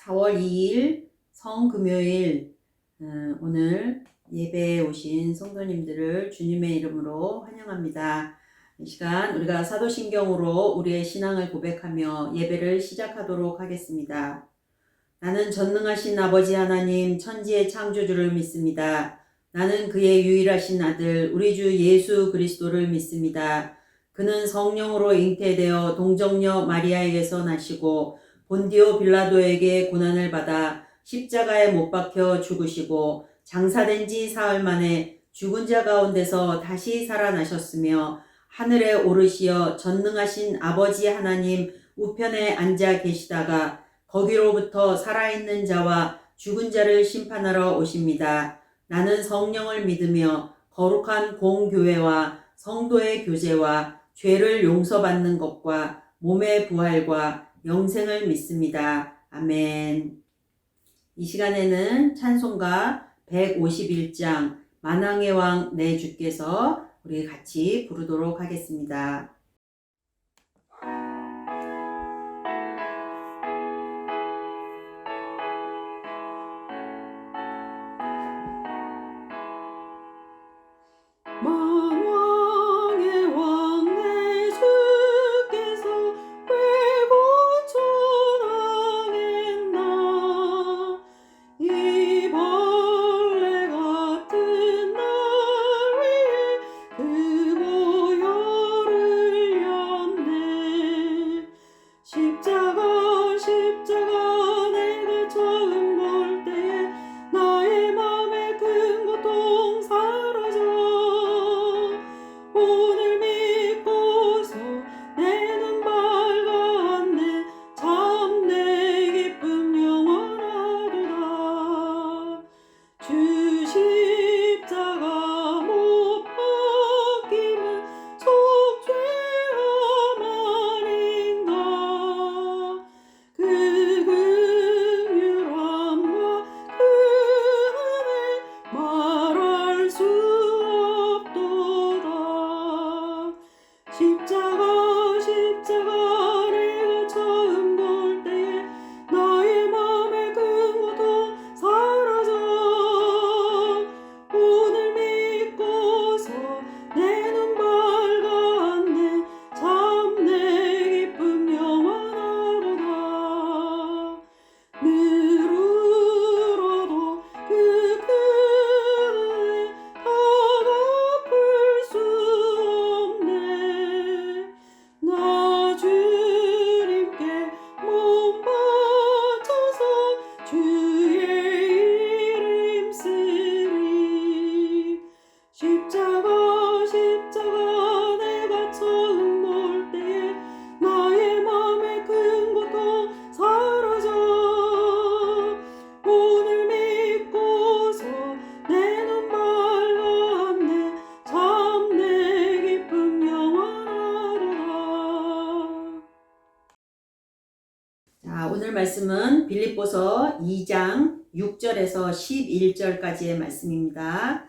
4월 2일 성금요일, 오늘 예배에 오신 성도님들을 주님의 이름으로 환영합니다. 이 시간 우리가 사도신경으로 우리의 신앙을 고백하며 예배를 시작하도록 하겠습니다. 나는 전능하신 아버지 하나님 천지의 창조주를 믿습니다. 나는 그의 유일하신 아들 우리 주 예수 그리스도를 믿습니다. 그는 성령으로 잉태되어 동정녀 마리아에게서 나시고 본디오 빌라도에게 고난을 받아 십자가에 못 박혀 죽으시고 장사된 지 사흘 만에 죽은 자 가운데서 다시 살아나셨으며 하늘에 오르시어 전능하신 아버지 하나님 우편에 앉아 계시다가 거기로부터 살아있는 자와 죽은 자를 심판하러 오십니다. 나는 성령을 믿으며 거룩한 공교회와 성도의 교제와 죄를 용서받는 것과 몸의 부활과 영생을 믿습니다. 아멘. 이 시간에는 찬송가 151장 만왕의 왕 내 주께서 우리 같이 부르도록 하겠습니다. 오늘 말씀은 빌립보서 2장 6절에서 11절까지의 말씀입니다.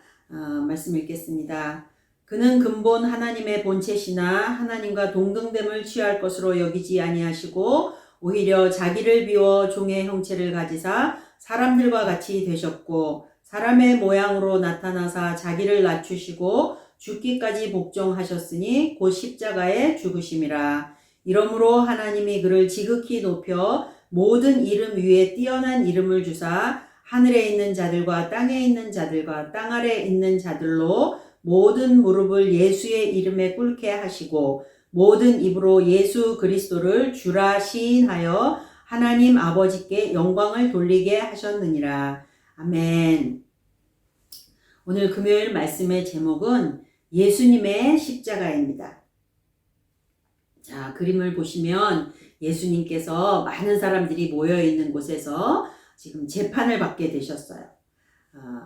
말씀 읽겠습니다. 그는 근본 하나님의 본체시나 하나님과 동등됨을 취할 것으로 여기지 아니하시고 오히려 자기를 비워 종의 형체를 가지사 사람들과 같이 되셨고 사람의 모양으로 나타나사 자기를 낮추시고 죽기까지 복종하셨으니 곧 십자가에 죽으심이라. 이러므로 하나님이 그를 지극히 높여 모든 이름 위에 뛰어난 이름을 주사 하늘에 있는 자들과 땅에 있는 자들과 땅 아래에 있는 자들로 모든 무릎을 예수의 이름에 꿇게 하시고 모든 입으로 예수 그리스도를 주라 시인하여 하나님 아버지께 영광을 돌리게 하셨느니라. 아멘. 오늘 금요일 말씀의 제목은 예수님의 십자가입니다. 자, 그림을 보시면 예수님께서 많은 사람들이 모여있는 곳에서 지금 재판을 받게 되셨어요.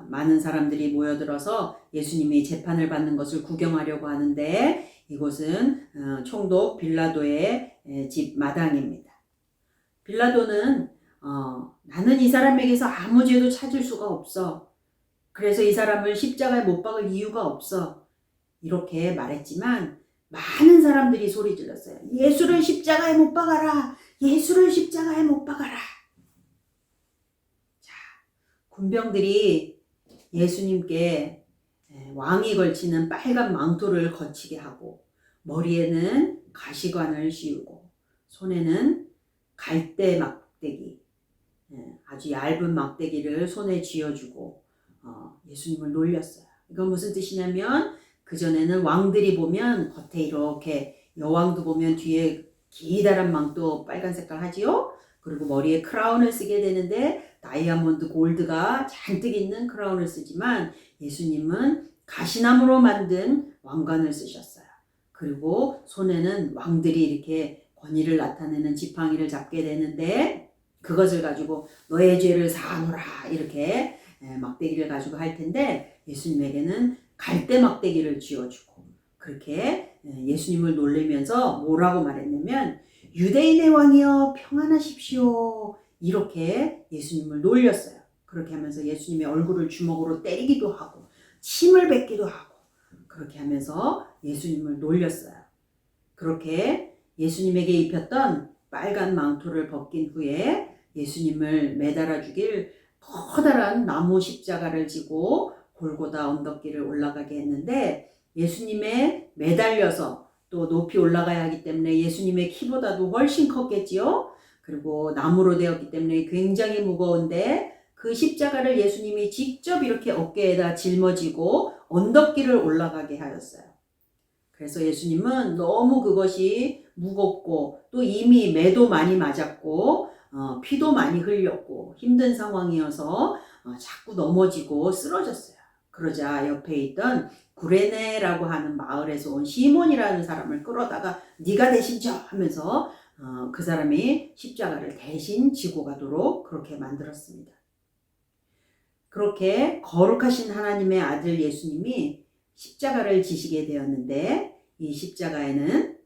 많은 사람들이 모여들어서 예수님이 재판을 받는 것을 구경하려고 하는데 이곳은 총독 빌라도의 집 마당입니다. 빌라도는 나는 이 사람에게서 아무 죄도 찾을 수가 없어. 그래서 이 사람을 십자가에 못 박을 이유가 없어. 이렇게 말했지만 많은 사람들이 소리 질렀어요. 예수를 십자가에 못 박아라. 예수를 십자가에 못 박아라. 군병들이 예수님께 왕이 걸치는 빨간 망토를 거치게 하고 머리에는 가시관을 씌우고 손에는 갈대 막대기, 아주 얇은 막대기를 손에 쥐어주고 예수님을 놀렸어요. 이건 무슨 뜻이냐면 그전에는 왕들이 보면 겉에 이렇게 여왕도 보면 뒤에 기다란 망토 빨간 색깔 하지요. 그리고 머리에 크라운을 쓰게 되는데 다이아몬드 골드가 잔뜩 있는 크라운을 쓰지만 예수님은 가시나무로 만든 왕관을 쓰셨어요. 그리고 손에는 왕들이 이렇게 권위를 나타내는 지팡이를 잡게 되는데 그것을 가지고 너의 죄를 사하노라 이렇게 막대기를 가지고 할 텐데 예수님에게는 갈대 막대기를 쥐어주고 그렇게 예수님을 놀리면서 뭐라고 말했냐면 유대인의 왕이여 평안하십시오 이렇게 예수님을 놀렸어요. 그렇게 하면서 예수님의 얼굴을 주먹으로 때리기도 하고 침을 뱉기도 하고 그렇게 하면서 예수님을 놀렸어요. 그렇게 예수님에게 입혔던 빨간 망토를 벗긴 후에 예수님을 매달아 주길 커다란 나무 십자가를 지고 골고다 언덕길을 올라가게 했는데 예수님의 매달려서 또 높이 올라가야 하기 때문에 예수님의 키보다도 훨씬 컸겠지요. 그리고 나무로 되었기 때문에 굉장히 무거운데 그 십자가를 예수님이 직접 이렇게 어깨에다 짊어지고 언덕길을 올라가게 하였어요. 그래서 예수님은 너무 그것이 무겁고 또 이미 매도 많이 맞았고 피도 많이 흘렸고 힘든 상황이어서 자꾸 넘어지고 쓰러졌어요. 그러자 옆에 있던 구레네라고 하는 마을에서 온 시몬이라는 사람을 끌어다가 네가 대신 져 하면서 그 사람이 십자가를 대신 지고 가도록 그렇게 만들었습니다. 그렇게 거룩하신 하나님의 아들 예수님이 십자가를 지시게 되었는데 이 십자가에는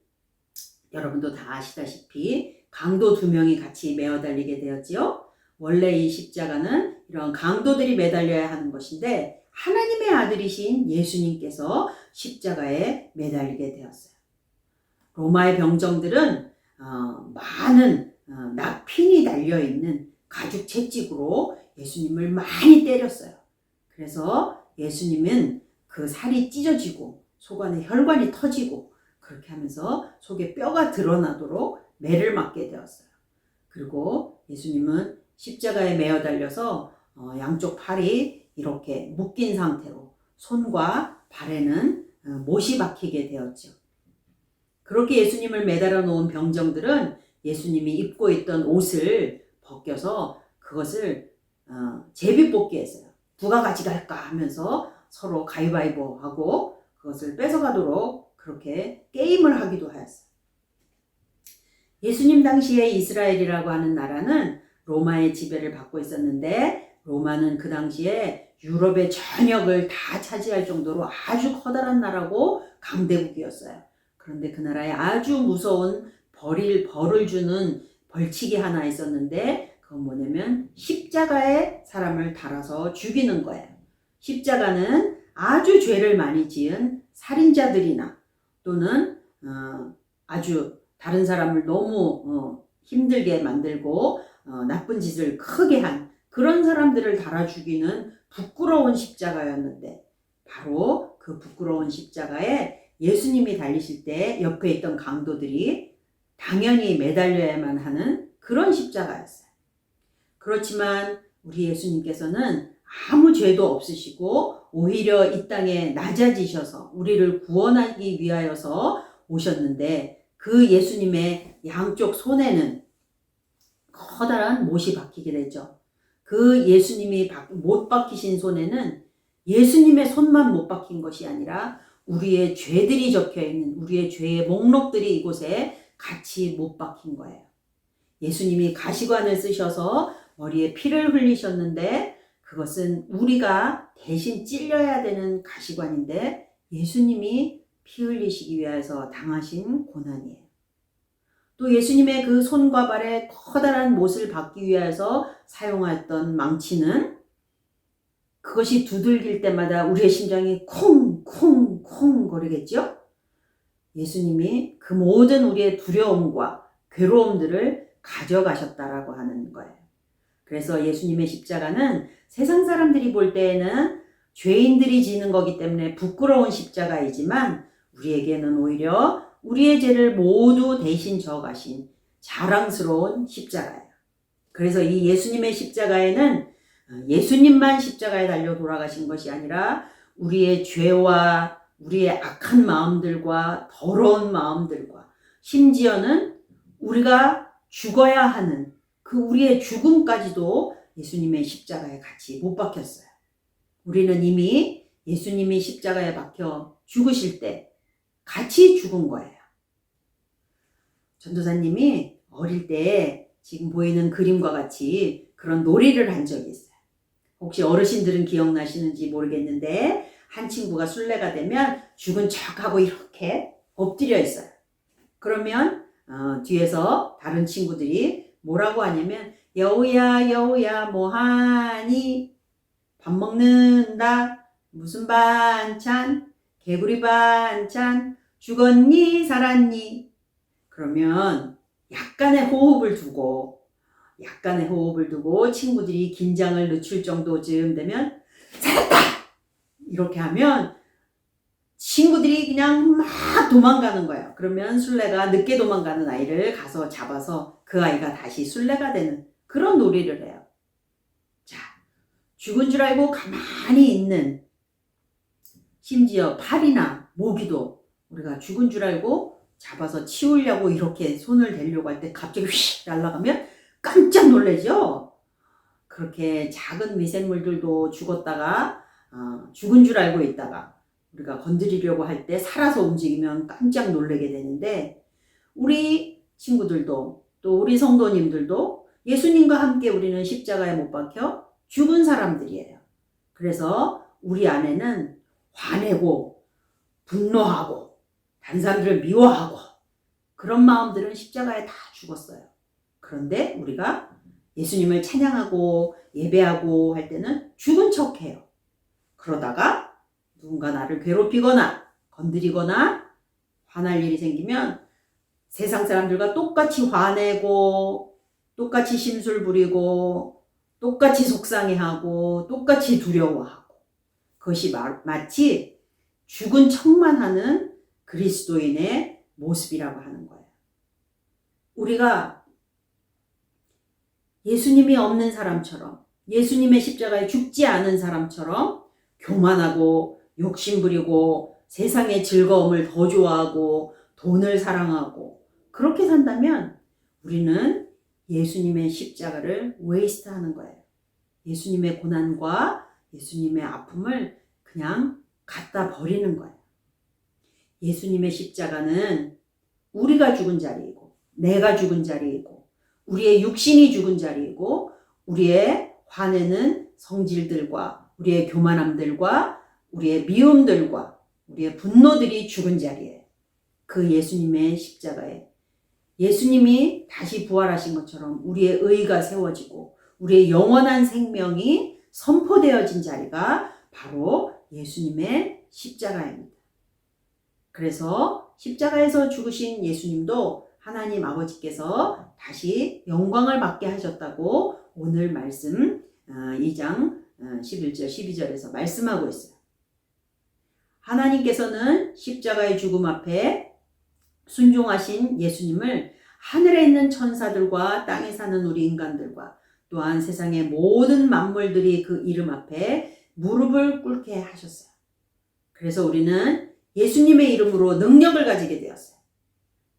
여러분도 다 아시다시피 강도 2명이 같이 매어 달리게 되었지요. 원래 이 십자가는 이런 강도들이 매달려야 하는 것인데 하나님의 아들이신 예수님께서 십자가에 매달리게 되었어요. 로마의 병정들은 많은 납핀이 달려있는 가죽 채찍으로 예수님을 많이 때렸어요. 그래서 예수님은 그 살이 찢어지고 속 안에 혈관이 터지고 그렇게 하면서 속에 뼈가 드러나도록 매를 맞게 되었어요. 그리고 예수님은 십자가에 매어 달려서 양쪽 팔이 이렇게 묶인 상태로 손과 발에는 못이 박히게 되었죠. 그렇게 예수님을 매달아 놓은 병정들은 예수님이 입고 있던 옷을 벗겨서 그것을 제비뽑기 했어요. 누가 가져갈까 하면서 서로 가위바위보 하고 그것을 뺏어가도록 그렇게 게임을 하기도 하였어요. 예수님 당시에 이스라엘이라고 하는 나라는 로마의 지배를 받고 있었는데 로마는 그 당시에 유럽의 전역을 다 차지할 정도로 아주 커다란 나라고 강대국이었어요. 그런데 그 나라에 아주 무서운 벌을 주는 벌칙이 하나 있었는데 그건 뭐냐면 십자가에 사람을 달아서 죽이는 거예요. 십자가는 아주 죄를 많이 지은 살인자들이나 또는 아주 다른 사람을 너무 힘들게 만들고 나쁜 짓을 크게 한 그런 사람들을 달아 죽이는 부끄러운 십자가였는데 바로 그 부끄러운 십자가에 예수님이 달리실 때 옆에 있던 강도들이 당연히 매달려야만 하는 그런 십자가였어요. 그렇지만 우리 예수님께서는 아무 죄도 없으시고 오히려 이 땅에 낮아지셔서 우리를 구원하기 위하여서 오셨는데 그 예수님의 양쪽 손에는 커다란 못이 박히게 되죠. 그 예수님이 못 박히신 손에는 예수님의 손만 못 박힌 것이 아니라 우리의 죄들이 적혀있는 우리의 죄의 목록들이 이곳에 같이 못 박힌 거예요. 예수님이 가시관을 쓰셔서 머리에 피를 흘리셨는데 그것은 우리가 대신 찔려야 되는 가시관인데 예수님이 피 흘리시기 위해서 당하신 고난이에요. 또 예수님의 그 손과 발에 커다란 못을 박기 위해서 사용했던 망치는 그것이 두들길 때마다 우리의 심장이 쿵쿵쿵 거리겠죠? 예수님이 그 모든 우리의 두려움과 괴로움들을 가져가셨다라고 하는 거예요. 그래서 예수님의 십자가는 세상 사람들이 볼 때에는 죄인들이 지는 거기 때문에 부끄러운 십자가이지만 우리에게는 오히려 우리의 죄를 모두 대신 져가신 자랑스러운 십자가예요. 그래서 이 예수님의 십자가에는 예수님만 십자가에 달려 돌아가신 것이 아니라 우리의 죄와 우리의 악한 마음들과 더러운 마음들과 심지어는 우리가 죽어야 하는 그 우리의 죽음까지도 예수님의 십자가에 같이 못 박혔어요. 우리는 이미 예수님이 십자가에 박혀 죽으실 때 같이 죽은 거예요. 전도사님이 어릴 때 지금 보이는 그림과 같이 그런 놀이를 한 적이 있어요. 혹시 어르신들은 기억나시는지 모르겠는데 한 친구가 술래가 되면 죽은 척하고 이렇게 엎드려 있어요. 그러면 뒤에서 다른 친구들이 뭐라고 하냐면 여우야 여우야 뭐하니? 밥 먹는다. 무슨 반찬? 개구리 반찬. 죽었니? 살았니? 그러면 약간의 호흡을 두고 친구들이 긴장을 늦출 정도쯤 되면 살았다! 이렇게 하면 친구들이 그냥 막 도망가는 거예요. 그러면 술래가 늦게 도망가는 아이를 가서 잡아서 그 아이가 다시 술래가 되는 그런 놀이를 해요. 자, 죽은 줄 알고 가만히 있는, 심지어 팔이나 모기도 우리가 죽은 줄 알고 잡아서 치우려고 이렇게 손을 대려고 할 때 갑자기 휙 날아가면 깜짝 놀라죠. 그렇게 작은 미생물들도 죽었다가 죽은 줄 알고 있다가 우리가 건드리려고 할 때 살아서 움직이면 깜짝 놀라게 되는데, 우리 친구들도 또 우리 성도님들도 예수님과 함께 우리는 십자가에 못 박혀 죽은 사람들이에요. 그래서 우리 안에는 화내고 분노하고 다른 사람들을 미워하고 그런 마음들은 십자가에 다 죽었어요. 그런데 우리가 예수님을 찬양하고 예배하고 할 때는 죽은 척해요. 그러다가 누군가 나를 괴롭히거나 건드리거나 화날 일이 생기면 세상 사람들과 똑같이 화내고 똑같이 심술 부리고 똑같이 속상해하고 똑같이 두려워하고, 그것이 마치 죽은 척만 하는 그리스도인의 모습이라고 하는 거예요. 우리가 예수님이 없는 사람처럼, 예수님의 십자가에 죽지 않은 사람처럼 교만하고 욕심부리고 세상의 즐거움을 더 좋아하고 돈을 사랑하고 그렇게 산다면 우리는 예수님의 십자가를 웨이스트하는 거예요. 예수님의 고난과 예수님의 아픔을 그냥 갖다 버리는 거예요. 예수님의 십자가는 우리가 죽은 자리이고 내가 죽은 자리이고 우리의 육신이 죽은 자리이고 우리의 화내는 성질들과 우리의 교만함들과 우리의 미움들과 우리의 분노들이 죽은 자리예요. 그 예수님의 십자가에 예수님이 다시 부활하신 것처럼 우리의 의가 세워지고 우리의 영원한 생명이 선포되어진 자리가 바로 예수님의 십자가입니다. 그래서 십자가에서 죽으신 예수님도 하나님 아버지께서 다시 영광을 받게 하셨다고 오늘 말씀 2장 11절 12절에서 말씀하고 있어요. 하나님께서는 십자가의 죽음 앞에 순종하신 예수님을 하늘에 있는 천사들과 땅에 사는 우리 인간들과 또한 세상의 모든 만물들이 그 이름 앞에 무릎을 꿇게 하셨어요. 그래서 우리는 예수님의 이름으로 능력을 가지게 되었어요.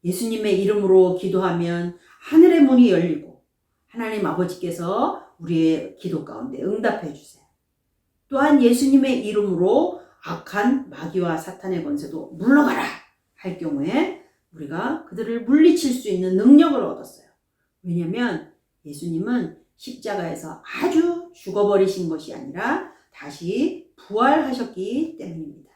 예수님의 이름으로 기도하면 하늘의 문이 열리고 하나님 아버지께서 우리의 기도 가운데 응답해 주세요. 또한 예수님의 이름으로 악한 마귀와 사탄의 권세도 물러가라 할 경우에 우리가 그들을 물리칠 수 있는 능력을 얻었어요. 왜냐하면 예수님은 십자가에서 아주 죽어버리신 것이 아니라 다시 부활하셨기 때문입니다.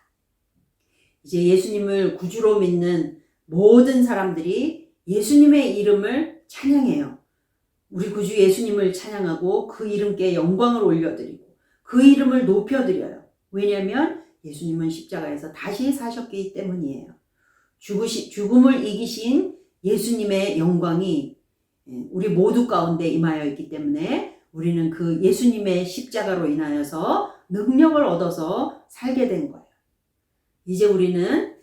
이제 예수님을 구주로 믿는 모든 사람들이 예수님의 이름을 찬양해요. 우리 구주 예수님을 찬양하고 그 이름께 영광을 올려드리고 그 이름을 높여드려요. 왜냐하면 예수님은 십자가에서 다시 사셨기 때문이에요. 죽음을 이기신 예수님의 영광이 우리 모두 가운데 임하여 있기 때문에 우리는 그 예수님의 십자가로 인하여서 능력을 얻어서 살게 된 거예요. 이제 우리는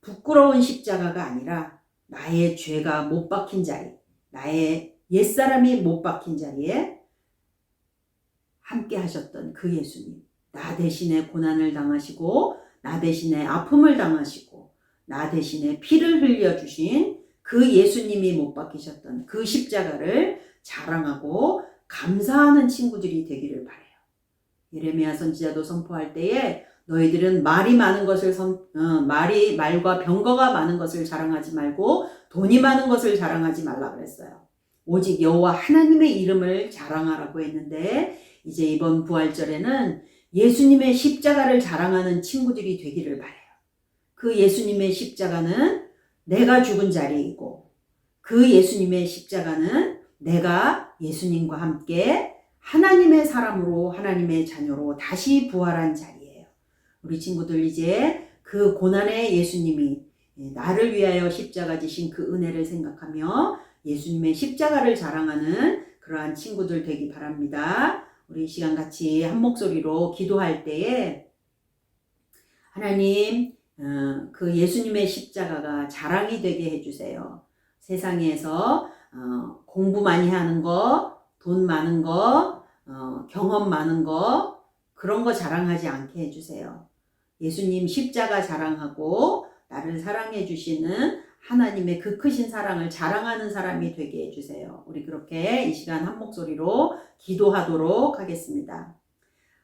부끄러운 십자가가 아니라 나의 죄가 못 박힌 자리, 나의 옛사람이 못 박힌 자리에 함께 하셨던 그 예수님, 나 대신에 고난을 당하시고 나 대신에 아픔을 당하시고 나 대신에 피를 흘려주신 그 예수님이 못 박히셨던 그 십자가를 자랑하고 감사하는 친구들이 되기를 바라요. 예레미야 선지자도 선포할 때에 너희들은 말과 병거가 많은 것을 자랑하지 말고 돈이 많은 것을 자랑하지 말라 그랬어요. 오직 여호와 하나님의 이름을 자랑하라고 했는데 이제 이번 부활절에는 예수님의 십자가를 자랑하는 친구들이 되기를 바라요. 그 예수님의 십자가는 내가 죽은 자리이고 그 예수님의 십자가는 내가 예수님과 함께 하나님의 사람으로 하나님의 자녀로 다시 부활한 자리예요. 우리 친구들 이제 그 고난의 예수님이 나를 위하여 십자가 지신 그 은혜를 생각하며 예수님의 십자가를 자랑하는 그러한 친구들 되기 바랍니다. 우리 이 시간 같이 한 목소리로 기도할 때에 하나님 그 예수님의 십자가가 자랑이 되게 해주세요. 세상에서 공부 많이 하는 거, 돈 많은 거, 경험 많은 거 그런 거 자랑하지 않게 해주세요. 예수님 십자가 자랑하고 나를 사랑해 주시는 하나님의 그 크신 사랑을 자랑하는 사람이 되게 해주세요. 우리 그렇게 이 시간 한 목소리로 기도하도록 하겠습니다.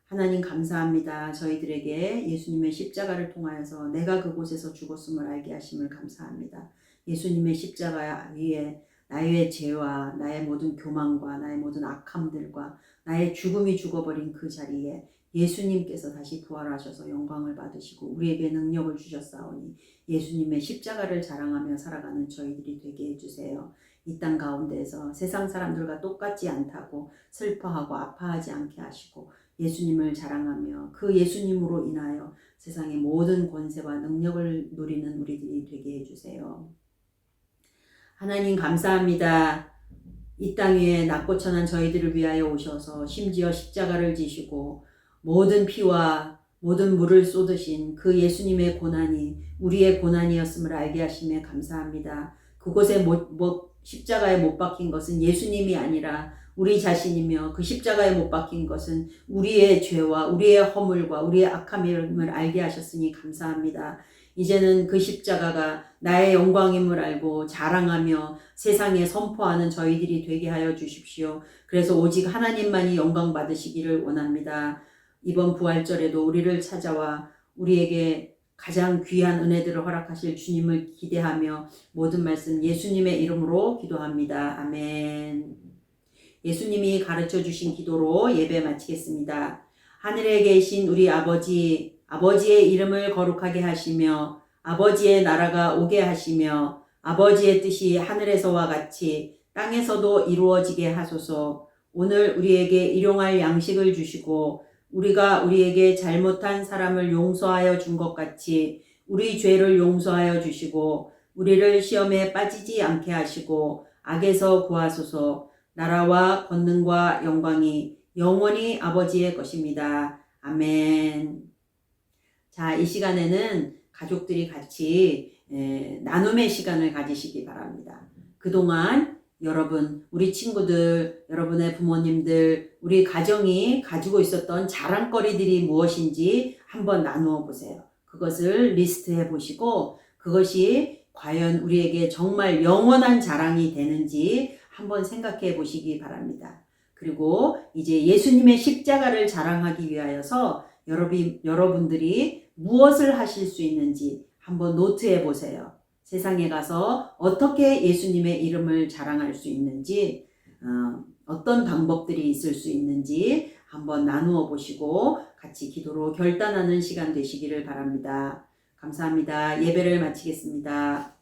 하나님 감사합니다. 저희들에게 예수님의 십자가를 통하여서 내가 그곳에서 죽었음을 알게 하심을 감사합니다. 예수님의 십자가 위에 나의 죄와 나의 모든 교만과 나의 모든 악함들과 나의 죽음이 죽어버린 그 자리에 예수님께서 다시 부활하셔서 영광을 받으시고 우리에게 능력을 주셨사오니 예수님의 십자가를 자랑하며 살아가는 저희들이 되게 해주세요. 이 땅 가운데에서 세상 사람들과 똑같지 않다고 슬퍼하고 아파하지 않게 하시고 예수님을 자랑하며 그 예수님으로 인하여 세상의 모든 권세와 능력을 누리는 우리들이 되게 해주세요. 하나님 감사합니다. 이 땅 위에 낮고 천한 저희들을 위하여 오셔서 심지어 십자가를 지시고 모든 피와 모든 물을 쏟으신 그 예수님의 고난이 우리의 고난이었음을 알게 하심에 감사합니다. 그곳에 십자가에 못 박힌 것은 예수님이 아니라 우리 자신이며 그 십자가에 못 박힌 것은 우리의 죄와 우리의 허물과 우리의 악함임을 알게 하셨으니 감사합니다. 이제는 그 십자가가 나의 영광임을 알고 자랑하며 세상에 선포하는 저희들이 되게 하여 주십시오. 그래서 오직 하나님만이 영광 받으시기를 원합니다. 이번 부활절에도 우리를 찾아와 우리에게 가장 귀한 은혜들을 허락하실 주님을 기대하며 모든 말씀 예수님의 이름으로 기도합니다. 아멘. 예수님이 가르쳐 주신 기도로 예배 마치겠습니다. 하늘에 계신 우리 아버지, 아버지의 이름을 거룩하게 하시며 아버지의 나라가 오게 하시며 아버지의 뜻이 하늘에서와 같이 땅에서도 이루어지게 하소서. 오늘 우리에게 일용할 양식을 주시고 우리가 우리에게 잘못한 사람을 용서하여 준 것 같이 우리 죄를 용서하여 주시고 우리를 시험에 빠지지 않게 하시고 악에서 구하소서. 나라와 권능과 영광이 영원히 아버지의 것입니다. 아멘. 자, 이 시간에는 가족들이 같이 나눔의 시간을 가지시기 바랍니다. 그동안 여러분, 우리 친구들, 여러분의 부모님들, 우리 가정이 가지고 있었던 자랑거리들이 무엇인지 한번 나누어 보세요. 그것을 리스트해 보시고 그것이 과연 우리에게 정말 영원한 자랑이 되는지 한번 생각해 보시기 바랍니다. 그리고 이제 예수님의 십자가를 자랑하기 위하여서 여러분들이 무엇을 하실 수 있는지 한번 노트해 보세요. 세상에 가서 어떻게 예수님의 이름을 자랑할 수 있는지 어떤 방법들이 있을 수 있는지 한번 나누어 보시고 같이 기도로 결단하는 시간 되시기를 바랍니다. 감사합니다. 예배를 마치겠습니다.